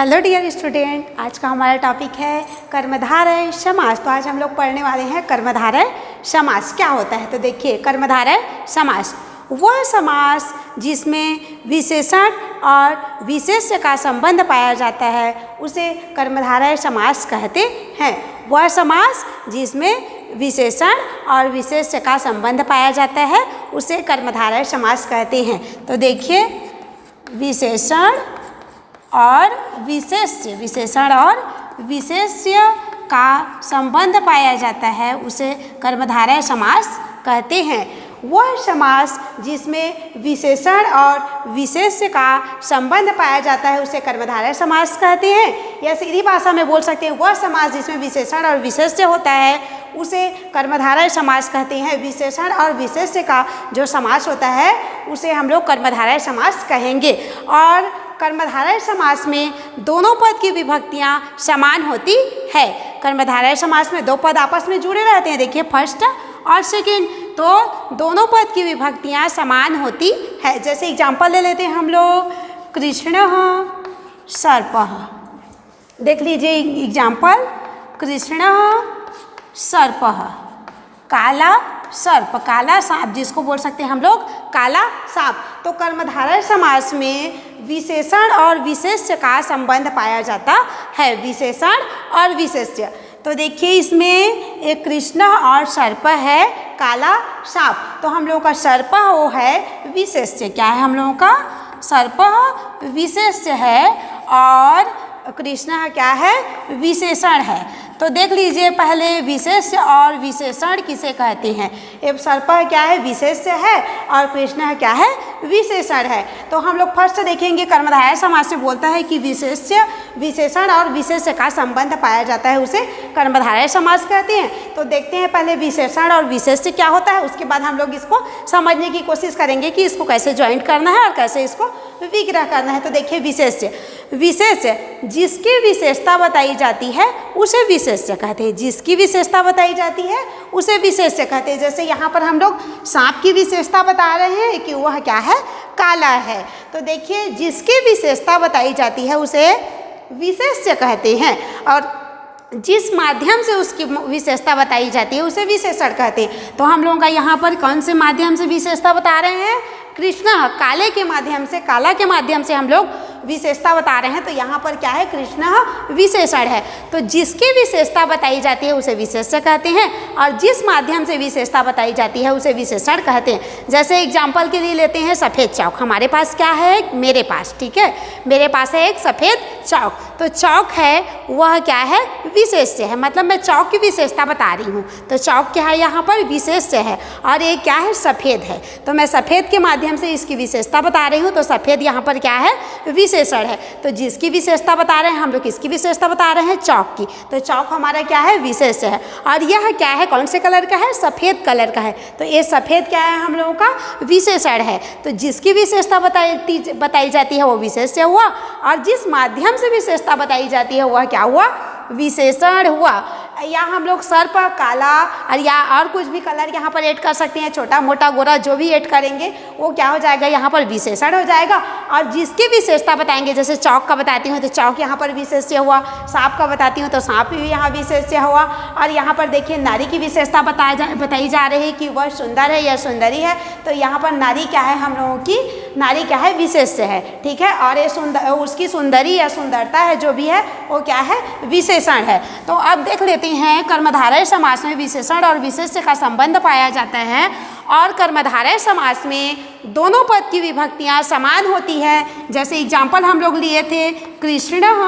Hello dear student, आज का हमारा टॉपिक है कर्मधारय समास। तो आज हम लोग पढ़ने वाले हैं कर्मधारय समास क्या होता है। तो देखिए, कर्मधारय समास वह समास जिसमें विशेषण और विशेष्य का संबंध पाया जाता है उसे कर्मधारय समास कहते हैं। वह समास जिसमें विशेषण और विशेष्य का संबंध पाया जाता है उसे कर्मधारय समास कहते हैं। तो देखिए, विशेषण और विशेष्य, विशेषण और विशेष्य का संबंध पाया जाता है उसे कर्मधारय समास कहते हैं। वह समास जिसमें विशेषण और विशेष्य का संबंध पाया जाता है उसे कर्मधारय समास कहते हैं। या सीधी भाषा में बोल सकते हैं, वह समास जिसमें विशेषण और विशेष्य होता है उसे कर्मधारय समास कहते हैं। विशेषण और विशेष्य का जो समास होता है उसे हम लोग कर्मधारय समास कहेंगे। और कर्मधारय समास में दोनों पद की विभक्तियां समान होती है। कर्मधारय समास में दो पद आपस में जुड़े रहते हैं, देखिए फर्स्ट और सेकंड, तो दोनों पद की विभक्तियां समान होती है। जैसे एग्जाम्पल ले लेते हैं हम लोग, कृष्णः सर्पः। देख लीजिए एग्जाम्पल, कृष्णः सर्पः, काला सर्प, काला सांप जिसको बोल सकते हैं हम लोग काला सांप। तो कर्मधारय समास में विशेषण और विशेष्य का संबंध पाया जाता है, विशेषण और विशेष्य। तो देखिए, इसमें एक कृष्ण और सर्प है, काला सांप। तो हम लोगों का सर्प वो है विशेष्य। क्या है हम लोगों का? सर्प विशेष्य है और कृष्ण क्या है? विशेषण है। तो देख लीजिए, पहले विशेष्य और विशेषण किसे कहते हैं। एक सर्प क्या है? विशेष्य है और कृष्ण क्या है? विशेषण है। तो हम लोग फर्स्ट देखेंगे, कर्मधारय समास में बोलता है कि विशेष्य, विशेषण और विशेष्य का संबंध पाया जाता है उसे कर्मधारय समास कहते हैं। तो देखते हैं पहले विशेषण और विशेष्य क्या होता है, उसके बाद हम लोग इसको समझने की कोशिश करेंगे कि इसको कैसे ज्वाइंट करना है और कैसे इसको विग्रह करना है। तो देखिए, विशेष्य, विशेष्य जिसकी विशेषता बताई जाती है उसे विशेष्य कहते हैं। जिसकी विशेषता बताई जाती है उसे विशेष्य कहते हैं। जैसे यहाँ पर हम लोग सांप की विशेषता बता रहे हैं कि वह क्या है? काला है। तो देखिए, जिसकी विशेषता बताई जाती है उसे विशेष्य कहते हैं और जिस माध्यम से उसकी विशेषता बताई जाती है उसे विशेषण कहते हैं। तो हम लोगों का यहाँ पर कौन से माध्यम से विशेषता बता रहे हैं? कृष्ण, काले के माध्यम से, काला के माध्यम से हम लोग विशेषता बता रहे हैं। तो यहाँ पर क्या है? कृष्ण विशेषण है। तो जिसकी विशेषता बताई जाती है उसे विशेष्य कहते हैं और जिस माध्यम से विशेषता बताई जाती है उसे विशेषण कहते हैं। जैसे एग्जाम्पल के लिए लेते हैं सफ़ेद चौक। हमारे पास क्या है? मेरे पास, ठीक है, मेरे पास है एक सफ़ेद चौक। तो चौक है वह क्या है? विशेष्य है। मतलब मैं चौक की विशेषता बता रही हूँ। तो चौक क्या है? यहाँ पर विशेष्य है और ये क्या है? सफ़ेद है। तो मैं सफ़ेद के माध्यम से इसकी विशेषता बता रही हूँ। तो सफ़ेद यहाँ पर क्या है? विशेषण है। तो जिसकी विशेषता बता रहे हैं हम लोग, किसकी विशेषता बता रहे हैं? चौक की। तो चौक हमारा क्या है? विशेष्य है। और यह क्या है? कौन से कलर का है? सफ़ेद कलर का है। तो ये सफ़ेद क्या है? हम लोगों का विशेषण है। तो जिसकी विशेषता बताई जाती है वो विशेष्य हुआ और जिस माध्यम से विशेषता बताई जाती है वह क्या हुआ? विशेषण हुआ। या हम लोग सर्प, काला और या और कुछ भी कलर यहाँ पर ऐड कर सकते हैं, छोटा मोटा गोरा जो भी ऐड करेंगे वो क्या हो जाएगा? यहाँ पर विशेषण हो जाएगा। और जिसकी विशेषता बताएंगे, जैसे चौक का बताती हूँ तो चौक यहाँ पर विशेष्य हुआ, सांप का बताती हूँ तो सांप भी यहाँ विशेष्य हुआ। और यहाँ पर देखिए, नारी की विशेषता बताई जा रही है कि वह सुंदर है या सुंदरी है। तो यहाँ पर नारी क्या है? हम लोगों की नारी क्या है? विशेष्य है, ठीक है। और ये उसकी सुंदरी या सुंदरता है जो भी है वो क्या है? विशेषण है। तो अब देख लेते हैं, कर्मधारय समास में विशेषण और विशेष्य का संबंध पाया जाता है और कर्मधारय समास में दोनों पद की विभक्तियां समान होती है। जैसे एग्जाम्पल हम लोग लिए थे, कृष्णः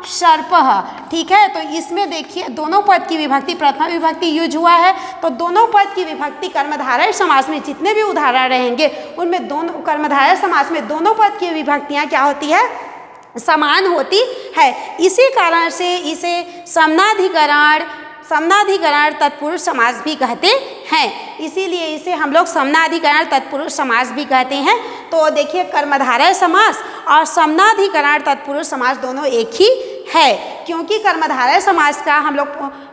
सर्पः, ठीक है। तो इसमें देखिए दोनों पद की विभक्ति, प्रथमा विभक्ति यूज हुआ है। तो दोनों पद की विभक्ति कर्मधारय समास में जितने भी उदाहरण रहेंगे उनमें दोनों, कर्मधारय समास में दोनों पद की विभक्तियां क्या होती है? समान होती है। इसी कारण से इसे समनाधिकरण, समनाधिकरण तत्पुरुष समास भी कहते हैं। इसीलिए इसे हम लोग समनाधिकरण तत्पुरुष समास भी कहते हैं। तो देखिए, कर्मधारय समास और समनाधिकरण तत्पुरुष समास दोनों एक ही है, क्योंकि कर्मधारय समास का हम लोग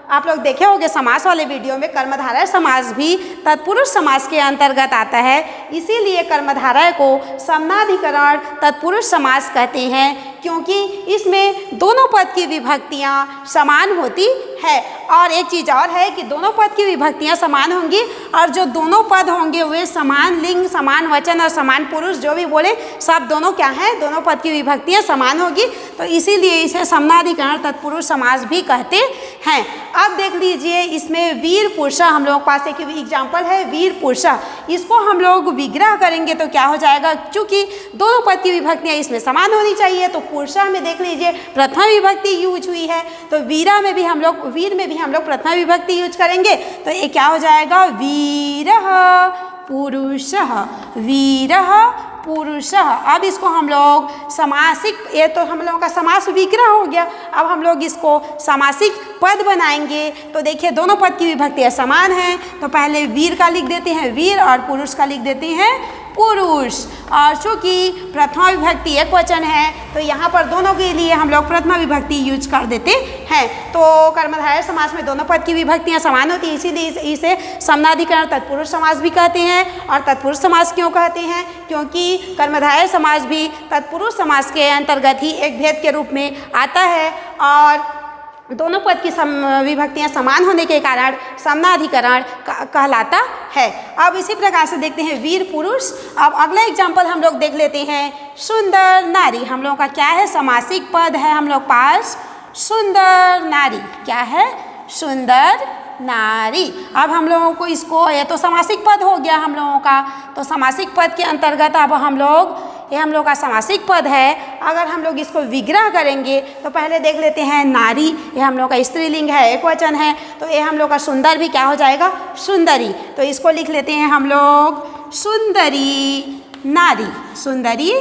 आप लोग देखे होंगे समास वाले वीडियो में कर्मधारय समास भी तत्पुरुष समास के अंतर्गत आता है, इसीलिए कर्मधारय को समनाधिकरण तत्पुरुष समास कहते हैं, क्योंकि इसमें दोनों पद की विभक्तियाँ समान होती है। और एक चीज़ और है कि दोनों पद की विभक्तियाँ समान होंगी और जो दोनों पद होंगे वे समान लिंग, समान वचन और समान पुरुष जो भी बोले सब दोनों क्या हैं, दोनों पद की विभक्तियाँ समान होगी, तो इसीलिए इसे समनाधिकरण तत्पुरुष समास भी कहते हैं। अब देख लीजिए इसमें वीर पुरुषा हम लोगों के पास एक एग्जाम्पल है वीर पुरुषा, इसको हम लोग विग्रह करेंगे तो क्या हो जाएगा, क्योंकि दोनों पद की विभक्तियाँ इसमें समान होनी चाहिए, तो पुरुषा में देख लीजिए प्रथमा विभक्ति यूज हुई है, तो वीरा में भी हम लोग वीर में भी हम लोग प्रथमा विभक्ति यूज करेंगे, तो ये क्या हो जाएगा वीरः पुरुषः, वीरः पुरुषः। अब इसको हम लोग समासिक, ये तो हम लोगों का समास विग्रह हो गया, अब हम लोग इसको समासिक पद बनाएंगे, तो देखिए दोनों पद की विभक्तियाँ समान हैं, तो पहले वीर का लिख देते हैं वीर और पुरुष का लिख देते हैं पुरुष। और चूँकि प्रथमा विभक्ति एक वचन है तो यहाँ पर दोनों के लिए हम लोग प्रथमा विभक्ति यूज कर देते हैं। तो कर्मधारय समास में दोनों पद की विभक्तियाँ समान होती हैं, इसीलिए इसे समनाधिकरण तत्पुरुष समास भी कहते हैं। और तत्पुरुष समास क्यों कहते हैं, क्योंकि कर्मधारय समास भी तत्पुरुष समास के अंतर्गत ही एक भेद के रूप में आता है और दोनों पद की विभक्तियाँ समान होने के कारण समनाधिकरण कहलाता है। अब इसी प्रकार से देखते हैं वीर पुरुष। अब अगला एग्जाम्पल हम लोग देख लेते हैं सुंदर नारी। हम लोगों का क्या है, समासिक पद है हम लोग पास सुंदर नारी, क्या है सुंदर नारी। अब हम लोगों को इसको, ये तो समासिक पद हो गया हम लोगों का, तो समासिक पद के अंतर्गत अब हम लोग, ये हम लोग का समासिक पद है, अगर हम लोग इसको विग्रह करेंगे तो पहले देख लेते हैं नारी, ये हम लोग का स्त्रीलिंग है, एक वचन है, तो ये हम लोग का सुंदर भी क्या हो जाएगा सुंदरी, तो इसको लिख लेते हैं हम लोग सुंदरी नारी, सुंदरी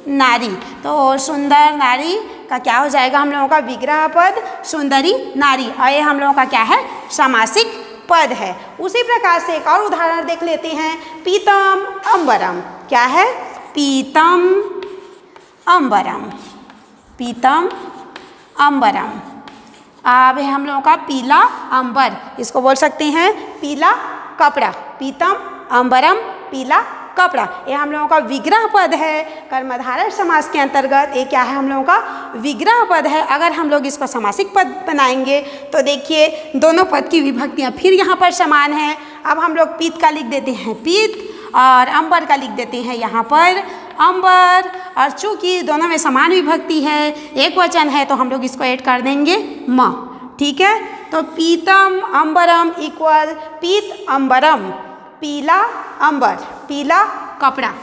नारी। तो सुंदर नारी का क्या हो जाएगा हम लोगों का विग्रह पद सुंदरी नारी, और ये हम लोगों का क्या है समासिक पद है। उसी प्रकार से एक और उदाहरण देख लेते हैं पीतम अंबरम, क्या है पीतम अंबरम, पीतम अंबरम। अब हम लोगों का पीला अंबर, इसको बोल सकते हैं पीला कपड़ा, पीतम अंबरम पीला कपड़ा, ये हम लोगों का विग्रह पद है कर्मधारय समास के अंतर्गत, ये क्या है हम लोगों का विग्रह पद है। अगर हम लोग इसको समासिक पद बनाएंगे तो देखिए दोनों पद की विभक्तियाँ फिर यहाँ पर समान हैं। अब हम लोग पीत का लिख देते हैं पीत और अंबर का लिख देते हैं यहाँ पर अंबर, और चूँकि दोनों में समान विभक्ति है, एक वचन है, तो हम लोग इसको ऐड कर देंगे म, ठीक है। तो पीतम अंबरम इक्वल पीत अंबरम, पीला अंबर पीला कपड़ा।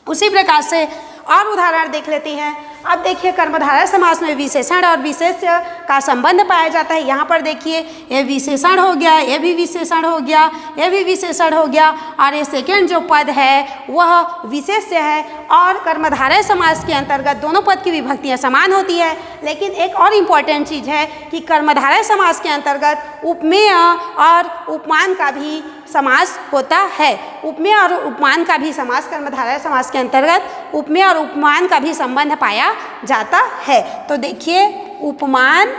उसी प्रकार से और उदाहरण देख लेते हैं। अब देखिए कर्मधारय समास में विशेषण और विशेष्य का संबंध पाया जाता है। यहाँ पर देखिए ये विशेषण हो गया, ये भी विशेषण हो गया, ये भी विशेषण हो गया, और ये सेकेंड जो पद है वह विशेष्य है। और कर्मधारय समास के अंतर्गत दोनों पद की विभक्तियाँ समान होती है, लेकिन एक और इम्पॉर्टेंट चीज़ है कि कर्मधारय समास के अंतर्गत उपमेय और उपमान का भी समास होता है। उपमेय और उपमान का भी समास कर्मधारय समास के अंतर्गत उपमेय और उपमान का भी संबंध पाया जाता है। तो देखिए उपमान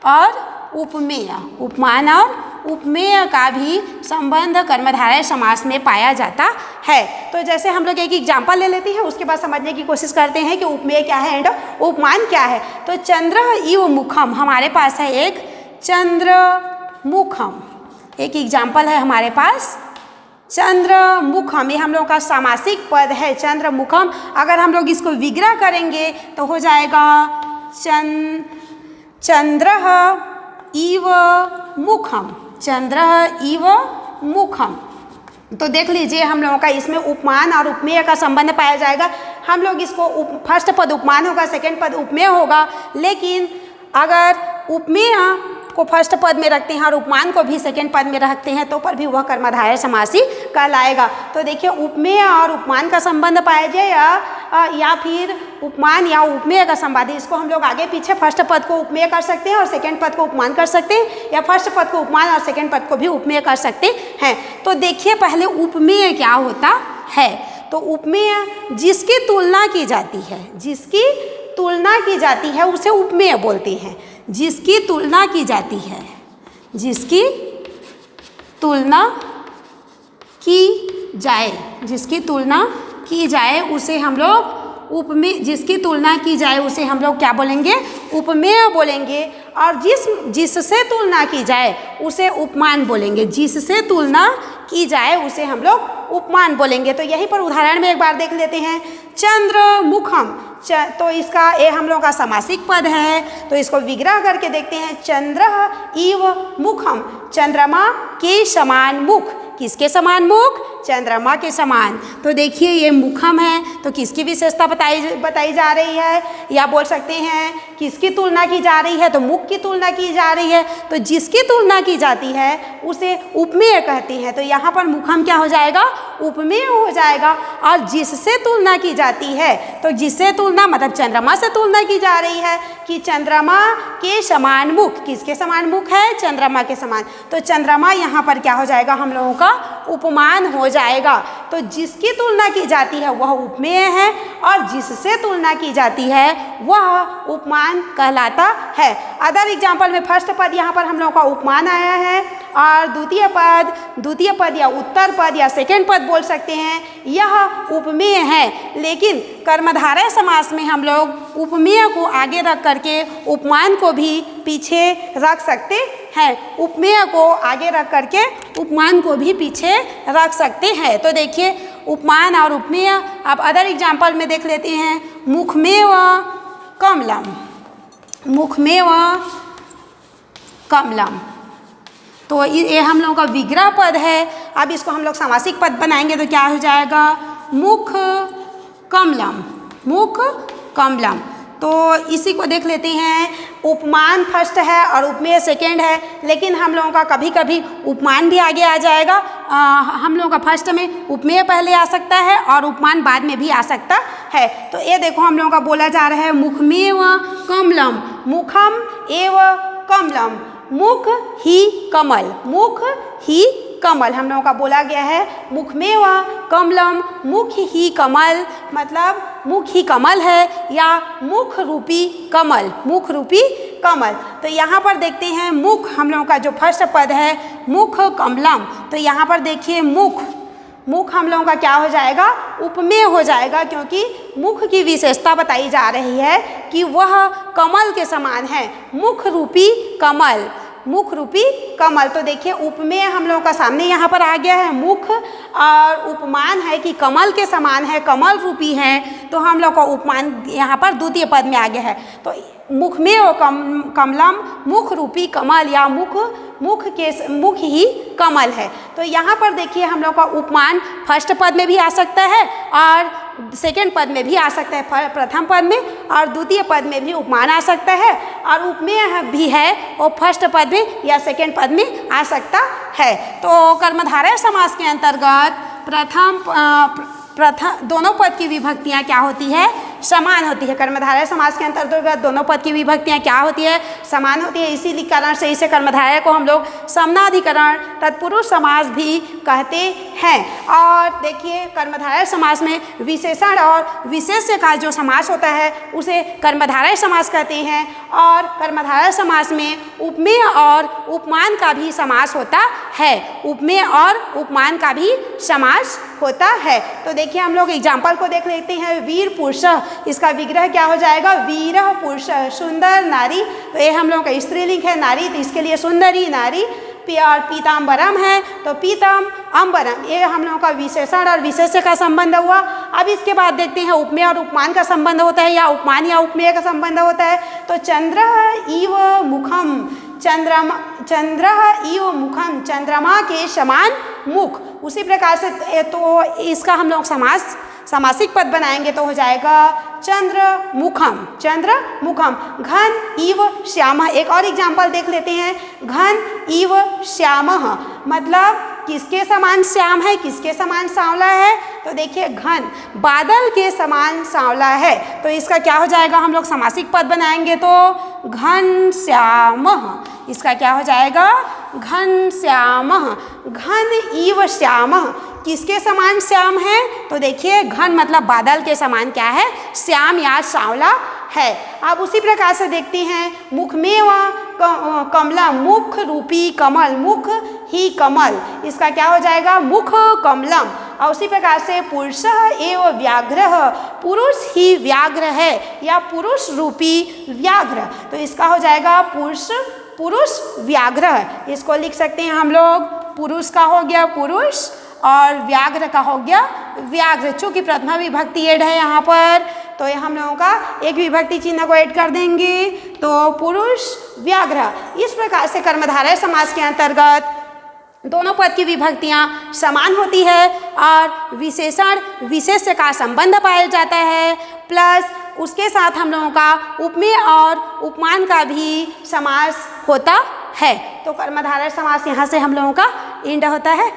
और उपमेय, उपमान और उपमेय का भी संबंध कर्मधारय समास में पाया जाता है। तो जैसे हम लोग एक एग्जाम्पल ले लेते हैं, उसके बाद समझने की कोशिश करते हैं कि उपमेय क्या है एंड उपमान क्या है। तो चंद्र इव मुखम, हमारे पास है एक चंद्र मुखम, एक एग्जाम्पल है हमारे पास चंद्र मुखम, ये हम लोग का सामासिक पद है चंद्र मुखम। अगर हम लोग इसको विग्रह करेंगे तो हो जाएगा चंद्र इव मुखम, चंद्र इव मुखम। तो देख लीजिए हम लोगों का इसमें उपमान और उपमेय का संबंध पाया जाएगा। हम लोग इसको फर्स्ट पद उपमान होगा, सेकंड पद उपमेय होगा, लेकिन अगर उपमेय को फर्स्ट पद में रखते हैं और उपमान को भी सेकंड पद में रखते हैं तो पर भी वह कर्मधारय समासी कहलाएगा। तो देखिए उपमेय और उपमान का संबंध पाया जाए या फिर उपमान या उपमेय का संबंध, इसको हम लोग आगे पीछे फर्स्ट पद को उपमेय कर सकते हैं और सेकंड पद को उपमान कर सकते हैं, या फर्स्ट पद को उपमान और सेकंड पद को भी उपमेय कर सकते हैं। तो देखिए पहले उपमेय क्या होता है। तो उपमेय जिसकी तुलना की जाती है, जिसकी तुलना की जाती है उसे उपमेय बोलते हैं। जिसकी तुलना की जाती है, जिसकी तुलना की जाए, जिसकी तुलना की जाए उसे हम लोग उपमेय, जिसकी तुलना की जाए उसे हम लोग क्या बोलेंगे? उपमेय बोलेंगे। और जिससे तुलना की जाए उसे उपमान बोलेंगे। जिससे तुलना की जाए उसे हम लोग उपमान बोलेंगे। तो यहीं पर उदाहरण में एक बार देख लेते हैं। चंद्रमुखम, तो इसका ये हम लोग का समासिक पद है, तो इसको विग्रह करके देखते हैं। चंद्र इव मुखम, चंद्रमा के समान मुख। किसके समान मुख? चंद्रमा के समान। तो देखिए ये मुखम है, तो किसकी विशेषता बताई जा रही है, या बोल सकते हैं किसकी तुलना की जा रही है? तो मुख की तुलना की जा रही है। तो जिसकी तुलना की जाती है उसे उपमेय कहते हैं। तो यहाँ पर मुखम क्या हो जाएगा? उपमेय हो जाएगा। और जिससे तुलना की जाती है, तो जिससे तुलना मतलब चंद्रमा से तुलना की जा रही है कि चंद्रमा के समान मुख। किसके समान मुख है? चंद्रमा के समान। तो चंद्रमा यहाँ पर क्या हो जाएगा? हम लोगों का उपमान हो जाएगा। तो जिसकी तुलना की जाती है वह उपमेय है, और जिससे तुलना की जाती है वह उपमान कहलाता है। अदर एग्जाम्पल में फर्स्ट पद यहाँ पर हम लोगों का उपमान आया है, और द्वितीय पद या उत्तर पद या सेकेंड पद बोल सकते हैं, यह उपमेय है। लेकिन कर्मधारय समास में हम लोग उपमेय को आगे रख करके उपमान को भी पीछे रख सकते हैं। उपमेय को आगे रख करके उपमान को भी पीछे रख सकते हैं। तो देखिए उपमान और उपमेय अब अदर एग्जाम्पल में देख लेते हैं। मुखमेव कमलम, मुखमेव कमलम, तो ये हम लोगों का विग्रह पद है। अब इसको हम लोग समासिक पद बनाएंगे तो क्या हो जाएगा? मुख कमलम, मुख कमलम। तो इसी को देख लेते हैं। उपमान फर्स्ट है और उपमेय सेकेंड है, लेकिन हम लोगों का कभी कभी उपमान भी आगे आ जाएगा। हम लोगों का फर्स्ट में उपमेय पहले आ सकता है और उपमान बाद में भी आ सकता है। तो ये देखो हम लोगों का बोला जा रहा है मुखमेव कमलम, मुखम एव कमलम, मुख ही कमल, मुख ही कमल हम लोगों का बोला गया है। मुखमेव कमलम, मुख ही कमल, मतलब मुख ही कमल है या मुख रूपी कमल, मुख रूपी कमल। तो यहाँ पर देखते हैं मुख हम लोगों का जो फर्स्ट पद है मुख कमलम। तो यहाँ पर देखिए मुख, मुख हम लोगों का क्या हो जाएगा? उपमेय हो जाएगा, क्योंकि मुख की विशेषता बताई जा रही है कि वह कमल के समान है, मुख रूपी कमल, मुख रूपी कमल। तो देखिए उपमेय हम लोगों का सामने यहाँ पर आ गया है मुख, और उपमान है कि कमल के समान है, कमल रूपी है। तो हम लोग का उपमान यहाँ पर द्वितीय पद में आ गया है। तो मुखमेव कमलम, मुख रूपी कमल या मुख ही कमल है। तो यहाँ पर देखिए हम लोग का उपमान फर्स्ट पद में भी आ सकता है और सेकेंड पद में भी आ सकता है। प्रथम पद में और द्वितीय पद में भी उपमान आ सकता है, और उपमेय भी है और फर्स्ट पद में या सेकेंड पद में आ सकता है। तो कर्मधारय समास के अंतर्गत प्रथम दोनों पद की विभक्तियाँ क्या होती है? समान होती है। कर्मधारय समास के अंतर्गत दोनों पद की विभक्तियाँ क्या होती है? समान होती है। इसी कारण से इसे कर्मधारय को हम लोग समनाधिकरण तत्पुरुष समास भी कहते हैं। और देखिए कर्मधारय समास में विशेषण और विशेष्य का जो समास होता है उसे कर्मधारय समास कहते हैं, और कर्मधारय समास में उपमेय और उपमान का भी समास होता है, उपमेय और उपमान का भी समास होता है। तो देखिए हम लोग एग्जाम्पल को देख लेते हैं। वीर पुरुष, इसका विग्रह क्या हो जाएगा? वीर पुरुष, सुंदर नारी। तो ये हम लोग का स्त्रीलिंग है नारी, तो इसके लिए सुंदरी नारी। और पीताम्बरम है तो पीतम अम्बरम, ये हम लोगों का विशेषण और विशेष्य का संबंध हुआ। अब इसके बाद देखते हैं उपमेय और उपमान का संबंध होता है या उपमान या उपमेय का संबंध होता है। तो चंद्र इव मुखम, चंद्र इव मुखम, चंद्रमा के समान मुख। उसी प्रकार से तो इसका हम लोग समासिक पद बनाएंगे तो हो जाएगा चंद्रमुखम, चंद्रमुखम। घन इव श्यामः, एक और एग्जाम्पल देख लेते हैं। घन इव श्यामः मतलब किसके समान श्याम है, किसके समान सांवला है? तो देखिए घन बादल के समान सांवला है। तो इसका क्या हो जाएगा? हम लोग समासिक पद बनाएंगे तो घन श्यामः, इसका क्या हो जाएगा? घन श्यामः। घन इव श्यामः किसके समान श्याम है? तो देखिए घन मतलब बादल के समान क्या है? श्याम या सांवला है। अब उसी प्रकार से देखते हैं मुखमेव कमला, मुख रूपी कमल, मुख ही कमल, इसका क्या हो जाएगा मुख कमलम। और उसी प्रकार से पुरुष एव व्याघ्र, पुरुष ही व्याघ्र है या पुरुष रूपी व्याघ्र, तो इसका हो जाएगा पुरुष व्याघ्र। इसको लिख सकते हैं हम लोग, पुरुष का हो गया पुरुष और व्याघ्र का हो गया व्याघ्र। चूँकि प्रथमा विभक्ति ऐड है यहाँ पर, तो ये हम लोगों का एक विभक्ति चिन्ह को ऐड कर देंगे, तो पुरुष व्याघ्र। इस प्रकार से कर्मधारय समास के अंतर्गत दोनों पद की विभक्तियाँ समान होती है और विशेषण विशेष्य का संबंध पाया जाता है, प्लस उसके साथ हम लोगों का उपमेय और उपमान का भी समास होता है। तो कर्मधारय समास यहाँ से हम लोगों का एंड होता है।